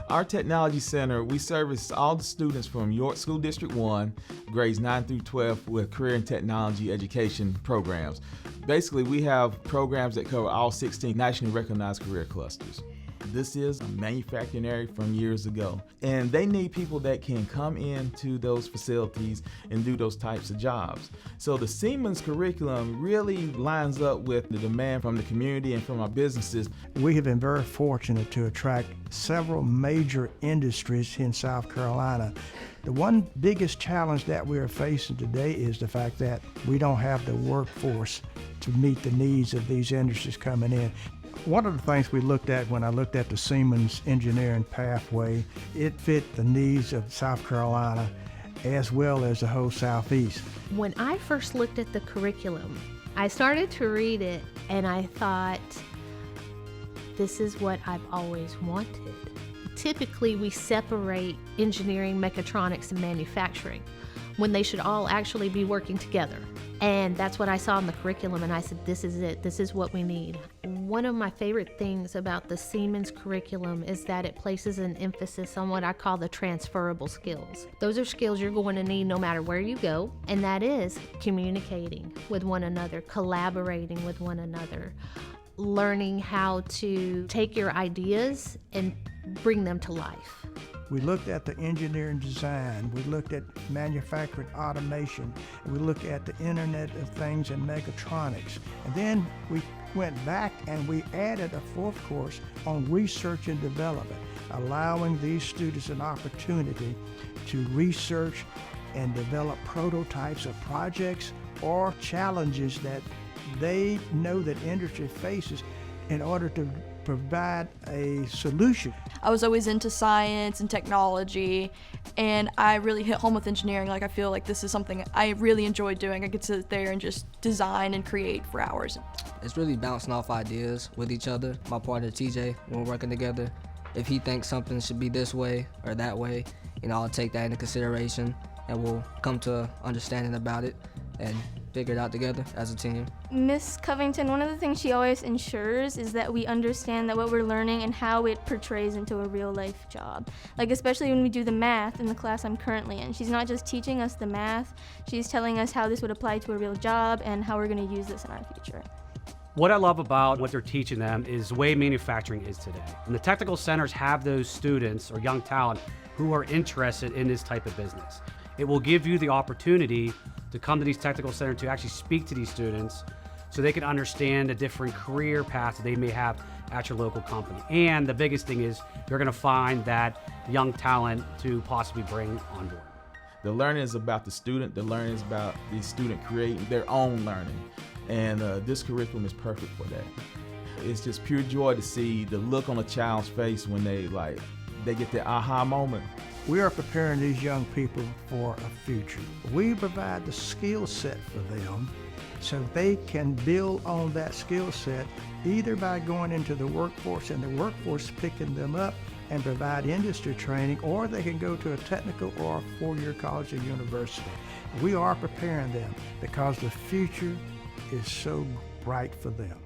Our technology center, we service all the students from York School District 1, grades 9 through 12 with career and technology education programs. Basically, we have programs that cover all 16 nationally recognized career clusters. This is a manufacturing area from years ago, and they need people that can come into those facilities and do those types of jobs. So the Siemens curriculum really lines up with the demand from the community and from our businesses. We have been very fortunate to attract several major industries in South Carolina. The one biggest challenge that we are facing today is the fact that we don't have the workforce to meet the needs of these industries coming in. One of the things we looked at when I looked at the Siemens Engineering Pathway, it fit the needs of South Carolina as well as the whole Southeast. When I first looked at the curriculum, I started to read it and I thought, this is what I've always wanted. Typically, we separate engineering, mechatronics, and manufacturing when they should all actually be working together. And that's what I saw in the curriculum, and I said, this is it. This is what we need. One of my favorite things about the Siemens curriculum is that it places an emphasis on what I call the transferable skills. Those are skills you're going to need no matter where you go, and that is communicating with one another, collaborating with one another, learning how to take your ideas and bring them to life. We looked at the engineering design, we looked at manufacturing automation, and we looked at the Internet of Things and mechatronics. And then we went back and we added a fourth course on research and development, allowing these students an opportunity to research and develop prototypes of projects or challenges that they know that industry faces in order to provide a solution. I was always into science and technology, and I really hit home with engineering. Like, I feel like this is something I really enjoy doing. I could sit there and just design and create for hours. It's really bouncing off ideas with each other. My partner TJ, when we're working together, if he thinks something should be this way or that way, I'll take that into consideration and we'll come to an understanding about it and figure it out together as a team. Miss Covington, one of the things she always ensures is that we understand that what we're learning and how it portrays into a real life job. Like, especially when we do the math in the class I'm currently in. She's not just teaching us the math, she's telling us how this would apply to a real job and how we're going to use this in our future. What I love about what they're teaching them is the way manufacturing is today. And the technical centers have those students or young talent who are interested in this type of business. It will give you the opportunity to come to these technical centers to actually speak to these students so they can understand the different career paths they may have at your local company. And the biggest thing is you're going to find that young talent to possibly bring on board. The learning is about the student. The learning is about the student creating their own learning. And this curriculum is perfect for that. It's just pure joy to see the look on a child's face when they get their aha moment. We are preparing these young people for a future. We provide the skill set for them so they can build on that skill set either by going into the workforce and the workforce picking them up and provide industry training, or they can go to a technical or a four-year college or university. We are preparing them because the future is so bright for them.